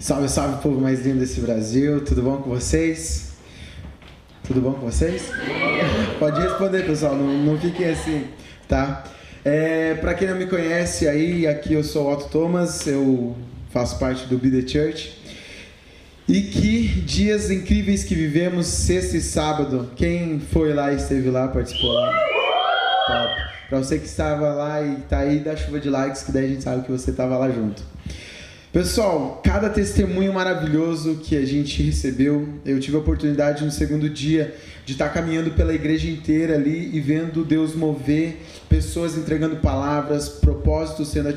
Salve, salve, povo mais lindo desse Brasil, tudo bom com vocês? Tudo bom com vocês? Pode responder, pessoal, não fiquem assim, tá? Para quem não me conhece aí, aqui eu sou o Otto Thomas, eu faço parte do Be The Church. E que dias incríveis que vivemos sexta e sábado. Quem foi lá e esteve lá, participou lá? Top. Para você que estava lá e tá aí, dá chuva de likes, que daí a gente sabe que você estava lá junto. Pessoal, cada testemunho maravilhoso que a gente recebeu, eu tive a oportunidade no segundo dia de estar caminhando pela igreja inteira ali e vendo Deus mover, pessoas entregando palavras, propósitos sendo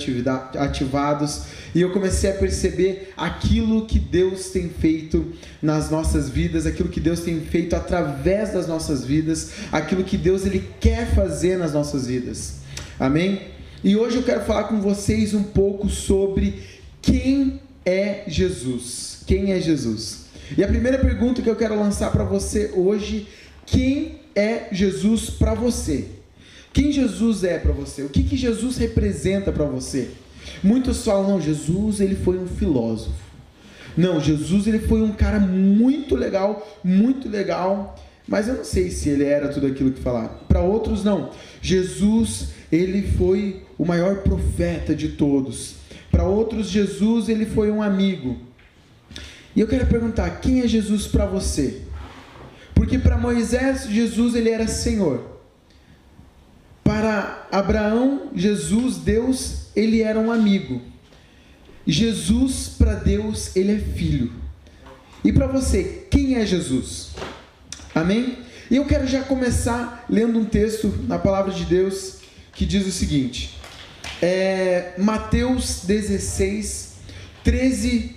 ativados, e eu comecei a perceber aquilo que Deus tem feito nas nossas vidas, aquilo que Deus tem feito através das nossas vidas, aquilo que Deus ele quer fazer nas nossas vidas. Amém? E hoje eu quero falar com vocês um pouco sobre quem é Jesus? Quem é Jesus? E a primeira pergunta que eu quero lançar para você hoje: quem é Jesus para você? Quem Jesus é para você? O que Jesus representa para você? Muitos falam, não, Jesus ele foi um filósofo. Não, Jesus ele foi um cara muito legal, mas eu não sei se ele era tudo aquilo que falaram. Para outros não. Jesus ele foi o maior profeta de todos. Para outros, Jesus ele foi um amigo. E eu quero perguntar, quem é Jesus para você? Porque para Moisés, Jesus ele era Senhor. Para Abraão, Jesus, Deus, ele era um amigo. Jesus, para Deus, ele é filho. E para você, quem é Jesus? Amém? E eu quero já começar lendo um texto na palavra de Deus que diz o seguinte. Mateus 16, 13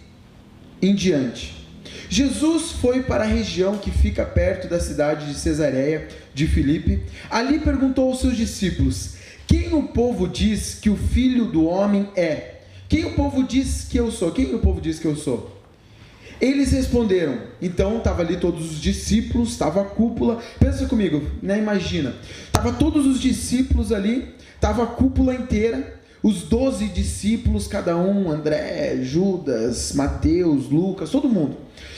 em diante. Jesus foi para a região que fica perto da cidade de Cesareia de Filipe. Ali perguntou aos seus discípulos: quem o povo diz que o Filho do Homem é? Quem o povo diz que eu sou? Quem o povo diz que eu sou? Eles responderam. Então estava ali todos os discípulos, estava a cúpula. Pensa comigo, né? Imagina, estava todos os discípulos ali, estava a cúpula inteira, os 12 discípulos, cada um, André, Judas, Mateus, Lucas, todo mundo.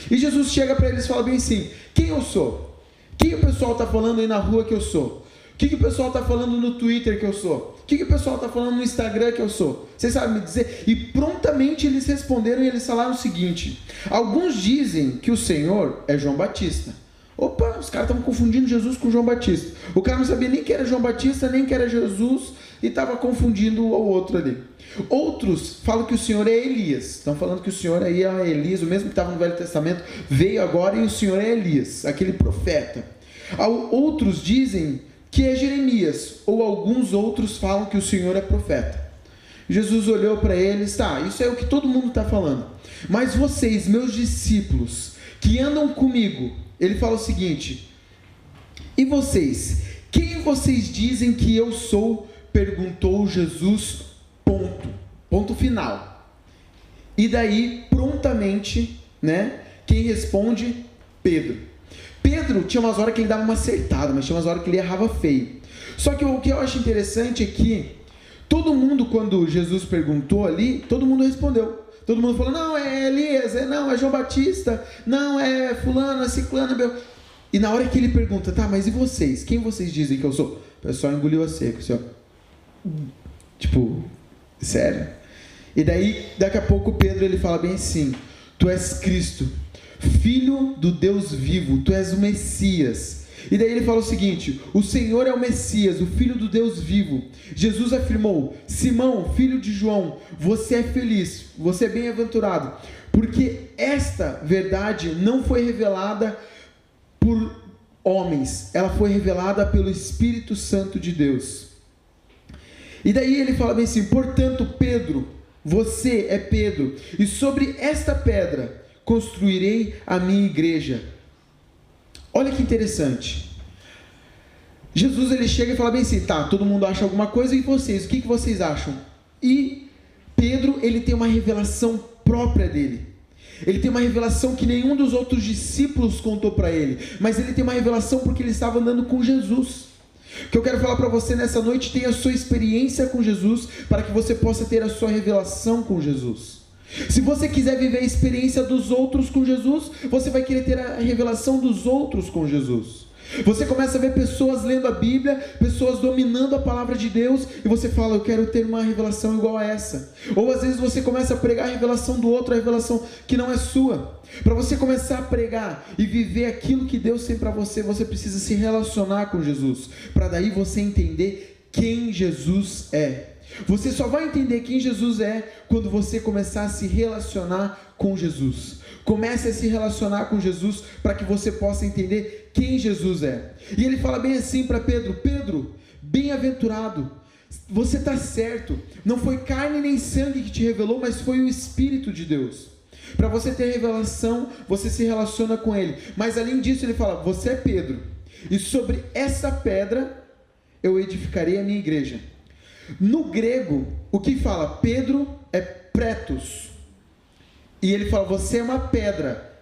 E Jesus chega para eles e fala bem assim: quem eu sou? Quem o pessoal está falando aí na rua que eu sou? O que o pessoal está falando no Twitter que eu sou? O que o pessoal está falando no Instagram que eu sou? Vocês sabem me dizer? E prontamente eles responderam e eles falaram o seguinte: alguns dizem que o Senhor é João Batista. Opa, os caras estavam confundindo Jesus com João Batista. O cara não sabia nem que era João Batista, nem que era Jesus, e estava confundindo o outro ali. Outros falam que o Senhor é Elias. Estão falando que o Senhor aí é Elias, o mesmo que estava no Velho Testamento, veio agora e o Senhor é Elias, aquele profeta. Outros dizem que é Jeremias, ou alguns outros falam que o Senhor é profeta. Jesus olhou para eles, tá, isso é o que todo mundo está falando. Mas vocês, meus discípulos, que andam comigo, ele fala o seguinte: e vocês? Quem vocês dizem que eu sou? Perguntou Jesus, ponto final. E daí, prontamente, né, quem responde? Pedro. Pedro tinha umas horas que ele dava uma acertada, mas tinha umas horas que ele errava feio. Só que o que eu acho interessante é que todo mundo, quando Jesus perguntou ali, todo mundo respondeu. Todo mundo falou, não, é Elias, não, é João Batista, não, é fulano, é ciclano, meu. E na hora que ele pergunta, tá, mas e vocês? Quem vocês dizem que eu sou? O pessoal engoliu a seco, assim, ó. Tipo, sério? E daí, daqui a pouco, Pedro, ele fala bem assim: tu és Cristo, Filho do Deus vivo, tu és o Messias. E daí ele fala o seguinte: o Senhor é o Messias, o Filho do Deus vivo. Jesus afirmou: Simão, filho de João, você é feliz, você é bem-aventurado, porque esta verdade não foi revelada por homens, ela foi revelada pelo Espírito Santo de Deus. E daí ele fala bem assim: portanto, Pedro, você é Pedro, e sobre esta pedra construirei a minha igreja. Olha que interessante. Jesus ele chega e fala bem assim: tá, todo mundo acha alguma coisa, e vocês? O que vocês acham? E Pedro, ele tem uma revelação própria dele. Ele tem uma revelação que nenhum dos outros discípulos contou para ele, mas ele tem uma revelação porque ele estava andando com Jesus. O que eu quero falar para você nessa noite: tenha a sua experiência com Jesus, para que você possa ter a sua revelação com Jesus. Se você quiser viver a experiência dos outros com Jesus, você vai querer ter a revelação dos outros com Jesus. Você começa a ver pessoas lendo a Bíblia, pessoas dominando a palavra de Deus, e você fala, eu quero ter uma revelação igual a essa. Ou às vezes você começa a pregar a revelação do outro, a revelação que não é sua. Para você começar a pregar e viver aquilo que Deus tem para você, você precisa se relacionar com Jesus, para daí você entender quem Jesus é. Você só vai entender quem Jesus é quando você começar a se relacionar com Jesus. Comece a se relacionar com Jesus para que você possa entender quem Jesus é. E ele fala bem assim para Pedro: Pedro, bem-aventurado, você está certo, não foi carne nem sangue que te revelou, mas foi o Espírito de Deus. Para você ter revelação, você se relaciona com ele. Mas além disso ele fala, você é Pedro, e sobre essa pedra eu edificarei a minha igreja. No grego, o que fala Pedro é pretos, e ele fala, você é uma pedra,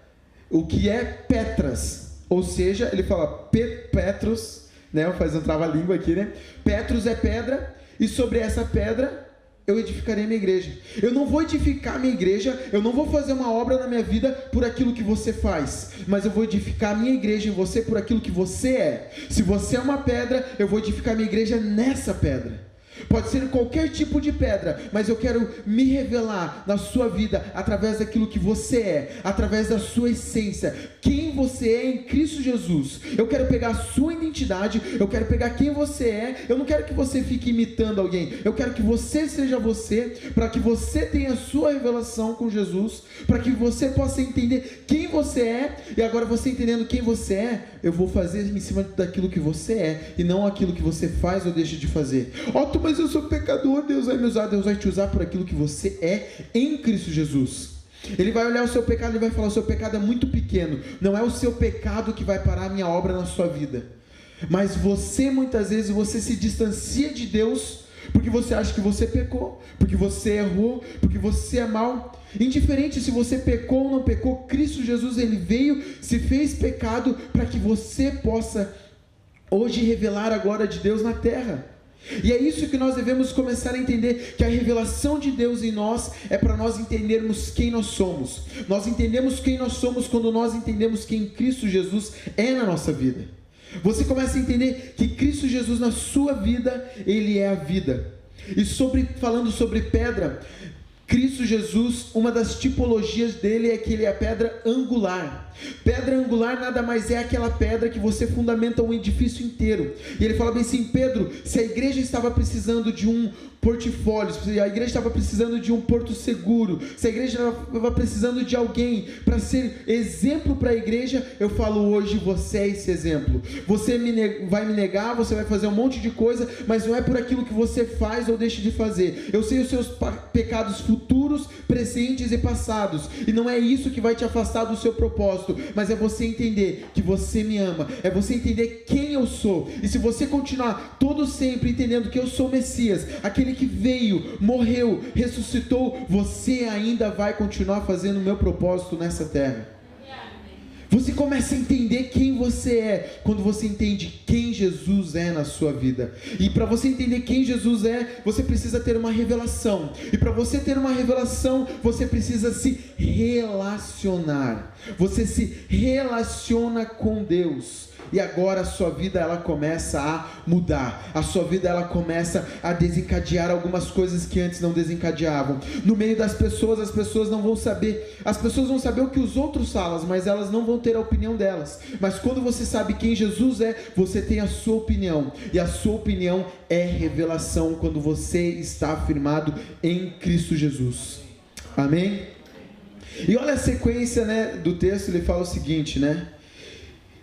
o que é Petras, ou seja, ele fala Petros, né? Faz um trava-língua aqui, né? Petros é pedra, e sobre essa pedra eu edificarei a minha igreja. Eu não vou edificar a minha igreja, eu não vou fazer uma obra na minha vida por aquilo que você faz, mas eu vou edificar a minha igreja em você por aquilo que você é. Se você é uma pedra, eu vou edificar a minha igreja nessa pedra. Pode ser qualquer tipo de pedra, mas eu quero me revelar na sua vida através daquilo que você é, através da sua essência, quem você é em Cristo Jesus. Eu quero pegar a sua identidade, eu quero pegar quem você é. Eu não quero que você fique imitando alguém, eu quero que você seja você, para que você tenha a sua revelação com Jesus, para que você possa entender quem você é. E agora você entendendo quem você é, eu vou fazer em cima daquilo que você é, e não aquilo que você faz ou deixa de fazer. Mas eu sou pecador, Deus vai me usar. Deus vai te usar por aquilo que você é em Cristo Jesus. Ele vai olhar o seu pecado e vai falar, o seu pecado é muito pequeno, não é o seu pecado que vai parar a minha obra na sua vida. Mas você, muitas vezes, você se distancia de Deus, porque você acha que você pecou, porque você errou, porque você é mau. Indiferente se você pecou ou não pecou, Cristo Jesus, ele veio, se fez pecado, para que você possa hoje revelar a glória de Deus na terra. E é isso que nós devemos começar a entender, que a revelação de Deus em nós é para nós entendermos quem nós somos. Nós entendemos quem nós somos quando nós entendemos quem Cristo Jesus é na nossa vida. Você começa a entender que Cristo Jesus na sua vida, ele é a vida. E falando sobre pedra, Cristo Jesus, uma das tipologias dele é que ele é a pedra angular. Pedra angular nada mais é aquela pedra que você fundamenta um edifício inteiro. E ele fala bem assim, Pedro, se a igreja estava precisando de um portfólio, se a igreja estava precisando de um porto seguro, se a igreja estava precisando de alguém para ser exemplo para a igreja, eu falo hoje, você é esse exemplo. Você vai me negar, você vai fazer um monte de coisa, mas não é por aquilo que você faz ou deixa de fazer. Eu sei os seus pecados futuros, presentes e passados, e não é isso que vai te afastar do seu propósito, mas é você entender que você me ama, é você entender quem eu sou. E se você continuar todo sempre entendendo que eu sou o Messias, aquele que veio, morreu, ressuscitou, você ainda vai continuar fazendo o meu propósito nessa terra. Você começa a entender quem você é quando você entende quem Jesus é na sua vida. E para você entender quem Jesus é, você precisa ter uma revelação. E para você ter uma revelação, você precisa se relacionar. Você se relaciona com Deus. E agora a sua vida ela começa a mudar, a sua vida ela começa a desencadear algumas coisas que antes não desencadeavam. No meio das pessoas, as pessoas não vão saber, as pessoas vão saber o que os outros falam, mas elas não vão ter a opinião delas. Mas quando você sabe quem Jesus é, você tem a sua opinião, e a sua opinião é revelação quando você está afirmado em Cristo Jesus. Amém? E olha a sequência, né, do texto, ele fala o seguinte, né?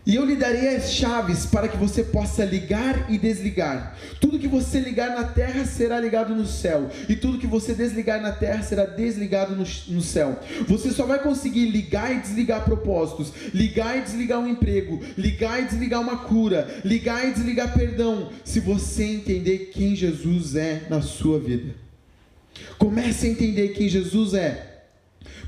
E eu lhe darei as chaves para que você possa ligar e desligar. Tudo que você ligar na terra será ligado no céu, e tudo que você desligar na terra será desligado no céu. Você só vai conseguir ligar e desligar propósitos, ligar e desligar um emprego, ligar e desligar uma cura, ligar e desligar perdão, se você entender quem Jesus é na sua vida. Comece a entender quem Jesus é.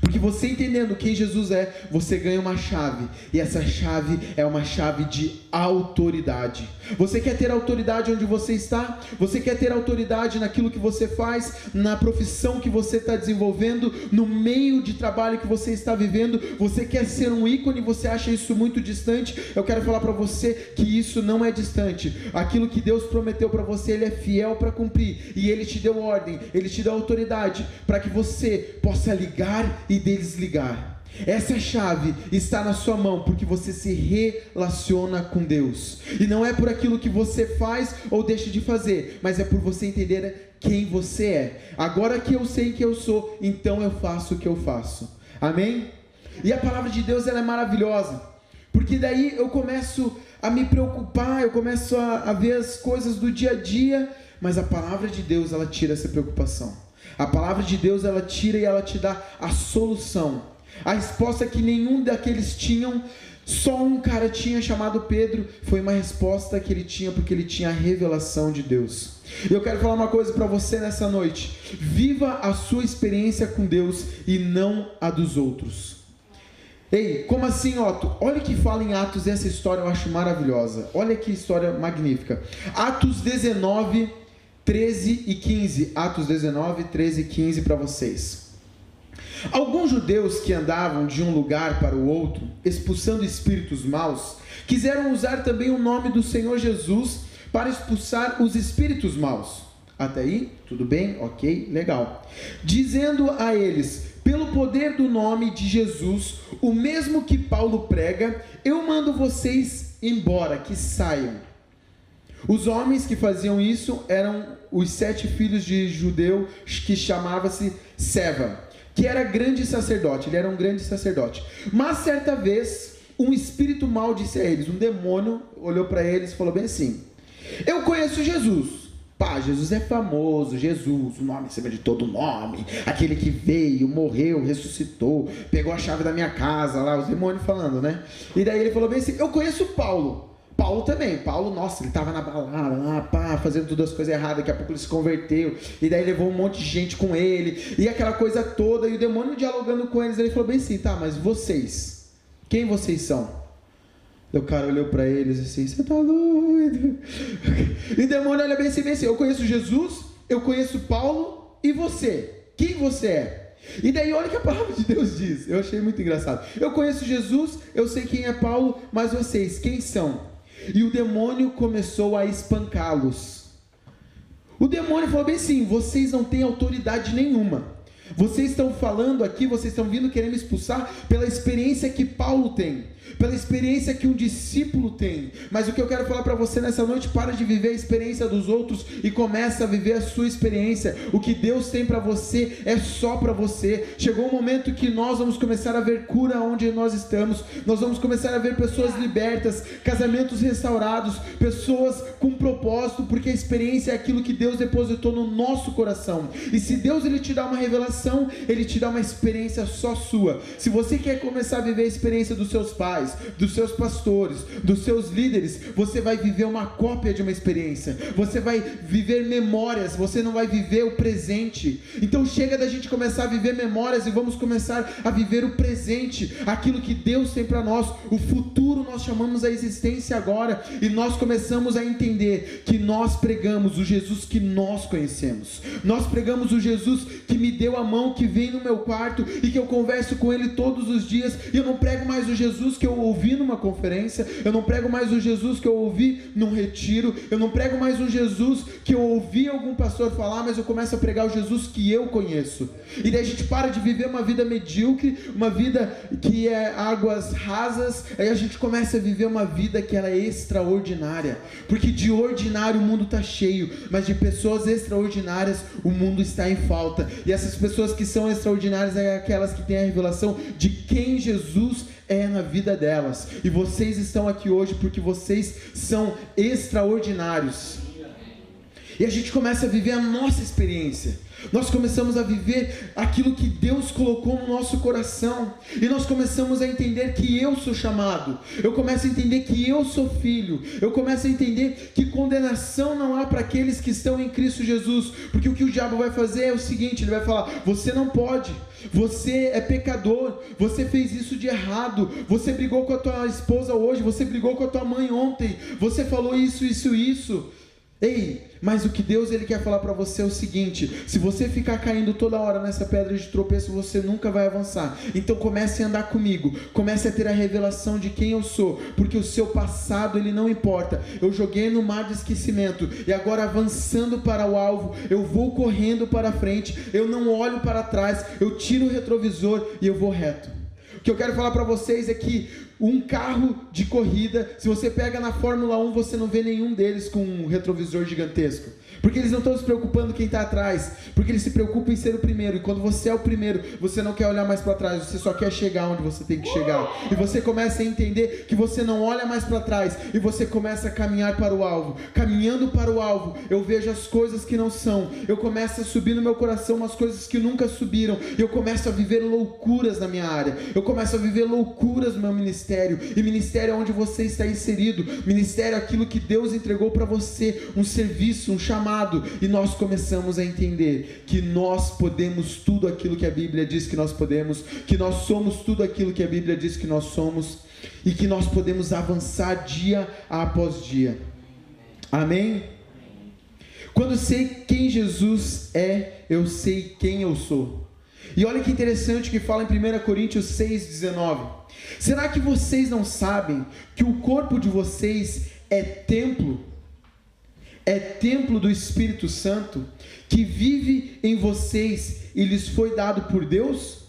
Porque você entendendo quem Jesus é, você ganha uma chave. E essa chave é uma chave de autoridade. Você quer ter autoridade onde você está? Você quer ter autoridade naquilo que você faz? Na profissão que você está desenvolvendo? No meio de trabalho que você está vivendo? Você quer ser um ícone? Você acha isso muito distante? Eu quero falar para você que isso não é distante. Aquilo que Deus prometeu para você, Ele é fiel para cumprir. E Ele te deu ordem, Ele te deu autoridade para que você possa ligar e desligar. Essa chave está na sua mão porque você se relaciona com Deus. E não é por aquilo que você faz ou deixa de fazer, mas é por você entender quem você é. Agora que eu sei quem eu sou, então eu faço o que eu faço. Amém? E a palavra de Deus, ela é maravilhosa, porque daí eu começo a me preocupar, eu começo a ver as coisas do dia a dia, mas a palavra de Deus, ela tira essa preocupação. A palavra de Deus, ela tira e ela te dá a solução. A resposta que nenhum daqueles tinham, só um cara tinha, chamado Pedro. Foi uma resposta que ele tinha porque ele tinha a revelação de Deus. E eu quero falar uma coisa para você nessa noite. Viva a sua experiência com Deus e não a dos outros. Ei, como assim, Otto? Olha o que fala em Atos, essa história eu acho maravilhosa. Olha que história magnífica. Atos 19, 13 e 15. Atos 19, 13 e 15 para vocês. Alguns judeus que andavam de um lugar para o outro, expulsando espíritos maus, quiseram usar também o nome do Senhor Jesus para expulsar os espíritos maus. Até aí, tudo bem? Ok, legal. Dizendo a eles: pelo poder do nome de Jesus, o mesmo que Paulo prega, eu mando vocês embora, que saiam. Os homens que faziam isso eram os 7 filhos de Judeu, que chamava-se Seva, que era grande sacerdote. Ele era um grande sacerdote. Mas certa vez, um espírito mau disse a eles, um demônio olhou para eles e falou bem assim: eu conheço Jesus. Pá, Jesus é famoso, Jesus, o nome acima de todo nome, aquele que veio, morreu, ressuscitou, pegou a chave da minha casa, lá, os demônios falando, né? E daí ele falou bem assim: eu conheço Paulo. Paulo também, Paulo, nossa, ele estava na balada lá, pá, fazendo todas as coisas erradas, daqui a pouco ele se converteu, e daí levou um monte de gente com ele, e aquela coisa toda, e o demônio dialogando com eles, ele falou bem assim: tá, mas vocês, quem vocês são? O cara olhou para eles assim: você tá doido? E o demônio olha bem assim: eu conheço Jesus, eu conheço Paulo, e você? Quem você é? E daí olha o que a palavra de Deus diz, eu achei muito engraçado: eu conheço Jesus, eu sei quem é Paulo, mas vocês, quem são? E o demônio começou a espancá-los. O demônio falou bem assim: vocês não têm autoridade nenhuma. Vocês estão falando aqui, vocês estão vindo querendo expulsar pela experiência que Paulo tem, pela experiência que um discípulo tem. Mas o que eu quero falar para você nessa noite: para de viver a experiência dos outros e começa a viver a sua experiência. O que Deus tem para você é só para você. Chegou um momento que nós vamos começar a ver cura onde nós estamos. Nós vamos começar a ver pessoas libertas, casamentos restaurados, pessoas com propósito, porque a experiência é aquilo que Deus depositou no nosso coração. E se Deus, ele te dá uma revelação, ele te dá uma experiência só sua. Se você quer começar a viver a experiência dos seus pais, dos seus pastores, dos seus líderes, você vai viver uma cópia de uma experiência. Você vai viver memórias, você não vai viver o presente. Então chega da gente começar a viver memórias e vamos começar a viver o presente, aquilo que Deus tem para nós. O futuro nós chamamos a existência agora, e nós começamos a entender que nós pregamos o Jesus que nós conhecemos. Nós pregamos o Jesus que me deu a mão, que vem no meu quarto e que eu converso com ele todos os dias. E eu não prego mais o Jesus que eu ouvi numa conferência, eu não prego mais o Jesus que eu ouvi num retiro, eu não prego mais o Jesus que eu ouvi algum pastor falar, mas eu começo a pregar o Jesus que eu conheço. E daí a gente para de viver uma vida medíocre, uma vida que é águas rasas, aí a gente começa a viver uma vida que ela é extraordinária, porque de ordinário o mundo está cheio, mas de pessoas extraordinárias o mundo está em falta. E essas pessoas que são extraordinárias é aquelas que têm a revelação de quem Jesus é na vida delas. E vocês estão aqui hoje porque vocês são extraordinários. E a gente começa a viver a nossa experiência. Nós começamos a viver aquilo que Deus colocou no nosso coração. E nós começamos a entender que eu sou chamado. Eu começo a entender que eu sou filho. Eu começo a entender que condenação não há para aqueles que estão em Cristo Jesus. Porque o que o diabo vai fazer é o seguinte: ele vai falar: você não pode. Você é pecador. Você fez isso de errado. Você brigou com a tua esposa hoje. Você brigou com a tua mãe ontem. Você falou isso. Ei, mas o que Deus ele quer falar para você é o seguinte: se você ficar caindo toda hora nessa pedra de tropeço, você nunca vai avançar. Então comece a andar comigo, comece a ter a revelação de quem eu sou, porque o seu passado ele não importa. Eu joguei no mar de esquecimento e agora, avançando para o alvo, eu vou correndo para frente, eu não olho para trás, eu tiro o retrovisor e eu vou reto. O que eu quero falar para vocês é que um carro de corrida, se você pega na Fórmula 1, você não vê nenhum deles com um retrovisor gigantesco. Porque eles não estão se preocupando quem está atrás, porque eles se preocupam em ser o primeiro. E quando você é o primeiro, você não quer olhar mais para trás, você só quer chegar onde você tem que chegar. E você começa a entender que você não olha mais para trás, e você começa a caminhar para o alvo. Caminhando para o alvo, eu vejo as coisas que não são. Eu começo a subir no meu coração umas coisas que nunca subiram. E eu começo a viver loucuras na minha área. Eu começo a viver loucuras no meu ministério. E ministério é onde você está inserido. Ministério é aquilo que Deus entregou para você, um serviço, um chamado. E nós começamos a entender que nós podemos tudo aquilo que a Bíblia diz que nós podemos, que nós somos tudo aquilo que a Bíblia diz que nós somos, e que nós podemos avançar dia após dia. Amém? Quando sei quem Jesus é, eu sei quem eu sou. E olha que interessante que fala em 1 Coríntios 6,19. Será que vocês não sabem que o corpo de vocês é templo do Espírito Santo, que vive em vocês e lhes foi dado por Deus?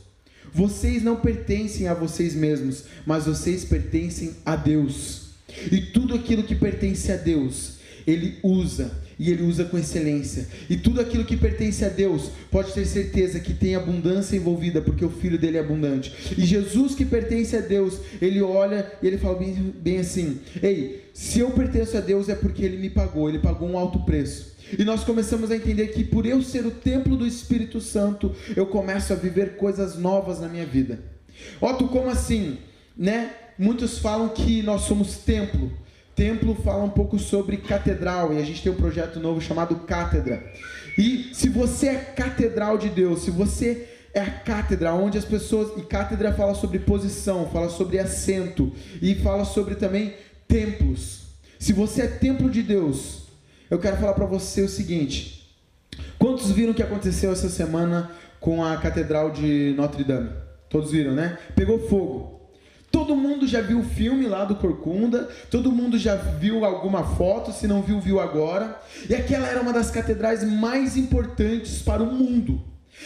Vocês não pertencem a vocês mesmos, mas vocês pertencem a Deus. E tudo aquilo que pertence a Deus, Ele usa, e Ele usa com excelência. E tudo aquilo que pertence a Deus, pode ter certeza que tem abundância envolvida, porque o Filho dele é abundante. E Jesus, que pertence a Deus, Ele olha e Ele fala bem assim: ei, se eu pertenço a Deus é porque Ele me pagou, Ele pagou um alto preço. E nós começamos a entender que por eu ser o templo do Espírito Santo, eu começo a viver coisas novas na minha vida. Otto, como assim? Né? Muitos falam que nós somos templo. Templo fala um pouco sobre catedral, e a gente tem um projeto novo chamado Cátedra. E se você é catedral de Deus, se você é a cátedra onde as pessoas... E cátedra fala sobre posição, fala sobre assento, e fala sobre também templos. Se você é templo de Deus, eu quero falar para você o seguinte: quantos viram o que aconteceu essa semana com a Catedral de Notre Dame? Todos viram, né? Pegou fogo. Todo mundo já viu o filme lá do Corcunda, todo mundo já viu alguma foto, se não viu, viu agora. E aquela era uma das catedrais mais importantes para o mundo.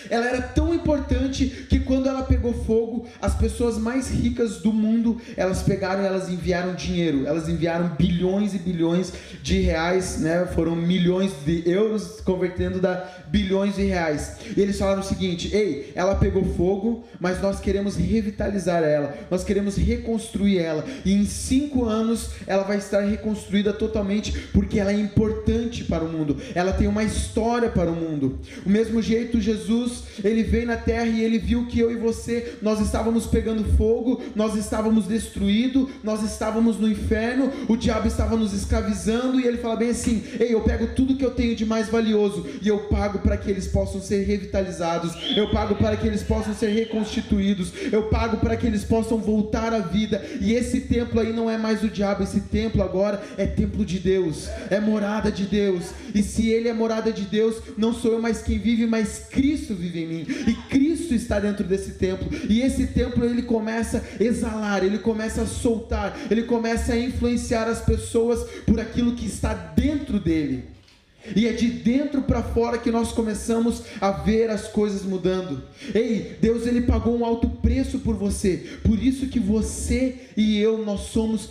Ela era tão importante que quando ela pegou fogo, as pessoas mais ricas do mundo, elas pegaram e elas enviaram dinheiro. Elas enviaram bilhões e bilhões de reais, né? Foram milhões de euros, convertendo da bilhões de reais. E eles falaram o seguinte: ei, ela pegou fogo, mas nós queremos revitalizar ela, nós queremos reconstruir ela, e em 5 anos ela vai estar reconstruída totalmente, porque ela é importante para o mundo, ela tem uma história para o mundo. O mesmo jeito, Jesus, ele veio na terra e ele viu que eu e você, nós estávamos pegando fogo, nós estávamos destruídos, nós estávamos no inferno, o diabo estava nos escravizando, e ele fala bem assim: ei, eu pego tudo que eu tenho de mais valioso e eu pago para que eles possam ser revitalizados, eu pago para que eles possam ser reconstituídos, eu pago para que eles possam voltar à vida. E esse templo aí não é mais o diabo, esse templo agora é templo de Deus, é morada de Deus. E se ele é morada de Deus, não sou eu mais quem vive, mas Cristo vive em mim, e Cristo está dentro desse templo, e esse templo ele começa a exalar, ele começa a soltar, ele começa a influenciar as pessoas por aquilo que está dentro dele. E é de dentro para fora que nós começamos a ver as coisas mudando. Ei, Deus ele pagou um alto preço por você. Por isso que você e eu, nós somos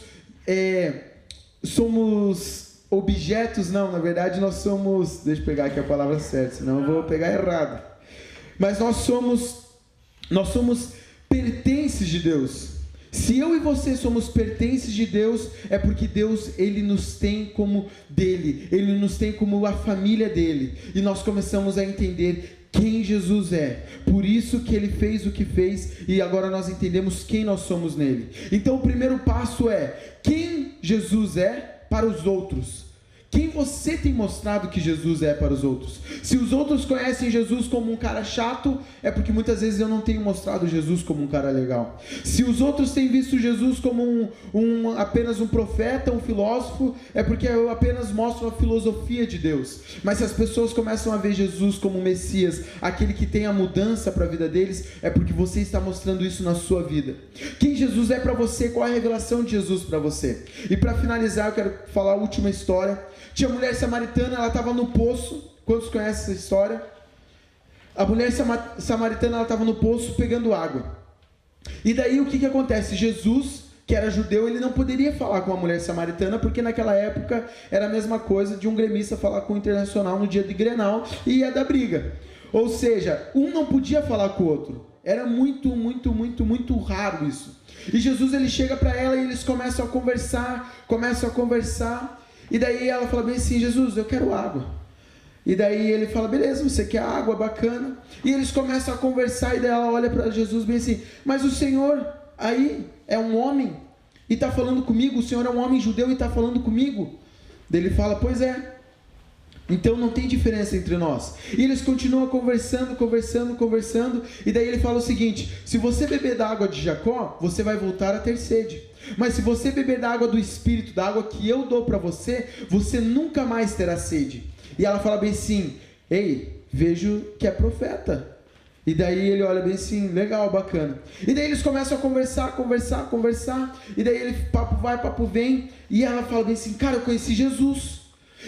objetos, não, na verdade nós somos... Deixa eu pegar aqui a palavra certa, senão eu vou pegar errado. Mas nós somos pertences de Deus. Se eu e você somos pertences de Deus, é porque Deus, Ele nos tem como dele, Ele nos tem como a família dele. E nós começamos a entender quem Jesus é, por isso que ele fez o que fez, e agora nós entendemos quem nós somos nele. Então o primeiro passo é quem Jesus é para os outros. Quem você tem mostrado que Jesus é para os outros? Se os outros conhecem Jesus como um cara chato, é porque muitas vezes eu não tenho mostrado Jesus como um cara legal. Se os outros têm visto Jesus como apenas um profeta, um filósofo, é porque eu apenas mostro a filosofia de Deus. Mas se as pessoas começam a ver Jesus como o Messias, aquele que tem a mudança para a vida deles, é porque você está mostrando isso na sua vida. Quem Jesus é para você? Qual é a revelação de Jesus para você? E para finalizar, eu quero falar a última história. Tinha a mulher samaritana, ela estava no poço. Quantos conhecem essa história? A mulher samaritana, ela estava no poço pegando água. E daí o que acontece? Jesus, que era judeu, ele não poderia falar com a mulher samaritana, porque naquela época era a mesma coisa de um gremista falar com o Internacional no dia de Grenal e ia dar briga. Ou seja, um não podia falar com o outro. Era muito raro isso. E Jesus, ele chega para ela e eles começam a conversar. E daí ela fala bem assim: Jesus, eu quero água. E daí ele fala: beleza, você quer água, bacana. E eles começam a conversar, e daí ela olha para Jesus bem assim: mas o Senhor aí é um homem e está falando comigo? O Senhor é um homem judeu e está falando comigo? Daí ele fala: pois é. Então não tem diferença entre nós. E eles continuam conversando. E daí ele fala o seguinte: se você beber da água de Jacó, você vai voltar a ter sede. Mas se você beber da água do Espírito, da água que eu dou para você, você nunca mais terá sede. E ela fala bem assim: ei, vejo que é profeta. E daí ele olha bem assim: legal, bacana. E daí eles começam a conversar. E daí ele, papo vai, papo vem. E ela fala bem assim: cara, eu conheci Jesus.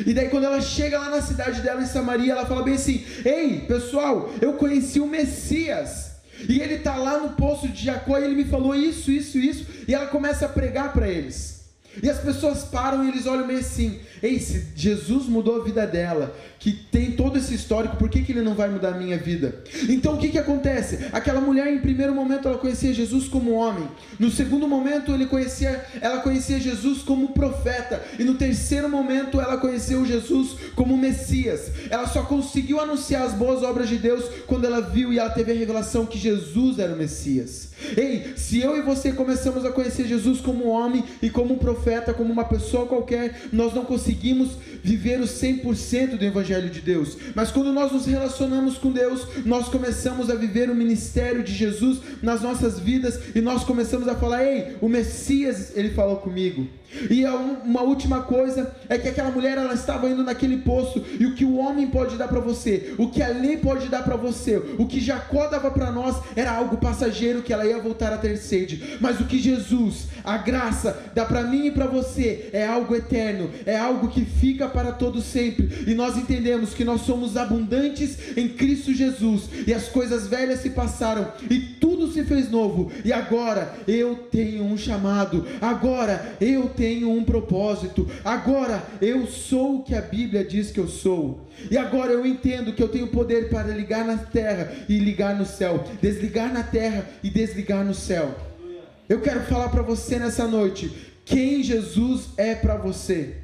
E daí quando ela chega lá na cidade dela em Samaria, ela fala bem assim: ei, pessoal, eu conheci o Messias. E ele está lá no poço de Jacó e ele me falou isso. E ela começa a pregar para eles. E as pessoas param e eles olham meio assim: ei, se Jesus mudou a vida dela, que tem todo esse histórico, por que ele não vai mudar a minha vida? Então o que acontece? Aquela mulher, em primeiro momento, ela conhecia Jesus como homem. No segundo momento, ela conhecia Jesus como profeta. E no terceiro momento, ela conheceu Jesus como Messias. Ela só conseguiu anunciar as boas obras de Deus quando ela viu e ela teve a revelação que Jesus era o Messias. Ei, se eu e você começamos a conhecer Jesus como homem e como profeta, como uma pessoa qualquer, nós não conseguimos viver o 100% do Evangelho de Deus. Mas quando nós nos relacionamos com Deus, nós começamos a viver o ministério de Jesus nas nossas vidas e nós começamos a falar: ei, o Messias, ele falou comigo. E uma última coisa é que aquela mulher, ela estava indo naquele poço, e o que o homem pode dar para você, o que a lei pode dar para você, o que Jacó dava para nós, era algo passageiro, que ela ia voltar a ter sede. Mas o que Jesus, a graça, dá para mim e para você, é algo eterno, é algo que fica para todo sempre. E nós entendemos que nós somos abundantes em Cristo Jesus, e as coisas velhas se passaram e tudo se fez novo. E agora eu tenho um chamado, agora eu tenho um propósito, agora eu sou o que a Bíblia diz que eu sou. E agora eu entendo que eu tenho poder para ligar na terra e ligar no céu, desligar na terra e desligar no céu. Eu quero falar para você nessa noite quem Jesus é para você.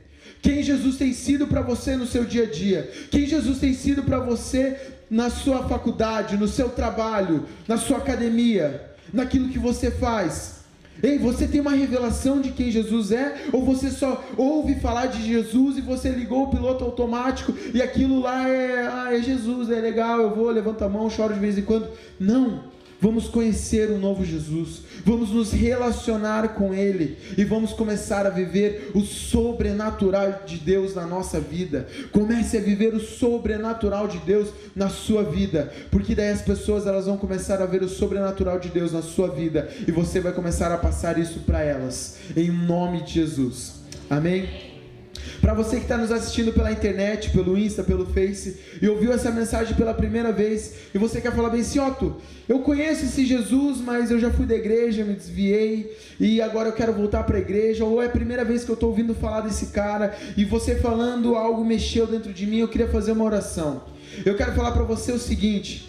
Quem Jesus tem sido para você no seu dia a dia. Quem Jesus tem sido para você na sua faculdade, no seu trabalho, na sua academia, naquilo que você faz. Ei, você tem uma revelação de quem Jesus é? Ou você só ouve falar de Jesus e você ligou o piloto automático e aquilo lá é Jesus, é legal, eu vou, levanto a mão, choro de vez em quando. Não, vamos conhecer um novo Jesus, vamos nos relacionar com Ele e vamos começar a viver o sobrenatural de Deus na nossa vida. Comece a viver o sobrenatural de Deus na sua vida, porque daí as pessoas, elas vão começar a ver o sobrenatural de Deus na sua vida e você vai começar a passar isso para elas, em nome de Jesus, amém? Para você que está nos assistindo pela internet, pelo Insta, pelo Face, e ouviu essa mensagem pela primeira vez, e você quer falar bem assim: Otto, eu conheço esse Jesus, mas eu já fui da igreja, me desviei, e agora eu quero voltar para a igreja, ou é a primeira vez que eu estou ouvindo falar desse cara, e você falando, algo mexeu dentro de mim, eu queria fazer uma oração. Eu quero falar para você o seguinte: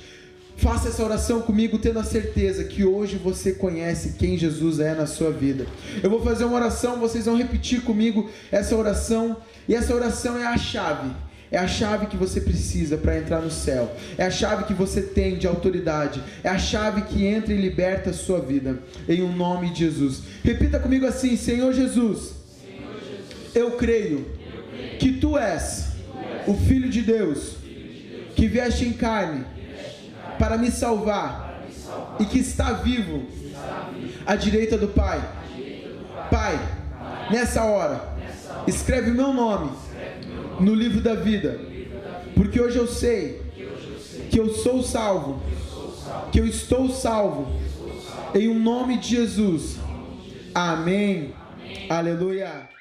faça essa oração comigo, tendo a certeza que hoje você conhece quem Jesus é na sua vida. Eu vou fazer uma oração, vocês vão repetir comigo essa oração, e essa oração é a chave. é a chave que você precisa para entrar no céu. É a chave que você tem de autoridade. É a chave que entra e liberta a sua vida. Em um nome de Jesus. Repita comigo assim: Senhor Jesus, eu creio que Tu és o Filho de Deus, que vieste em carne para me salvar e que está vivo à direita do Pai. Pai, nessa hora, escreve o meu nome no livro da vida, porque hoje eu sei que eu sou salvo, que eu estou salvo, em um nome de Jesus. Amém. Aleluia.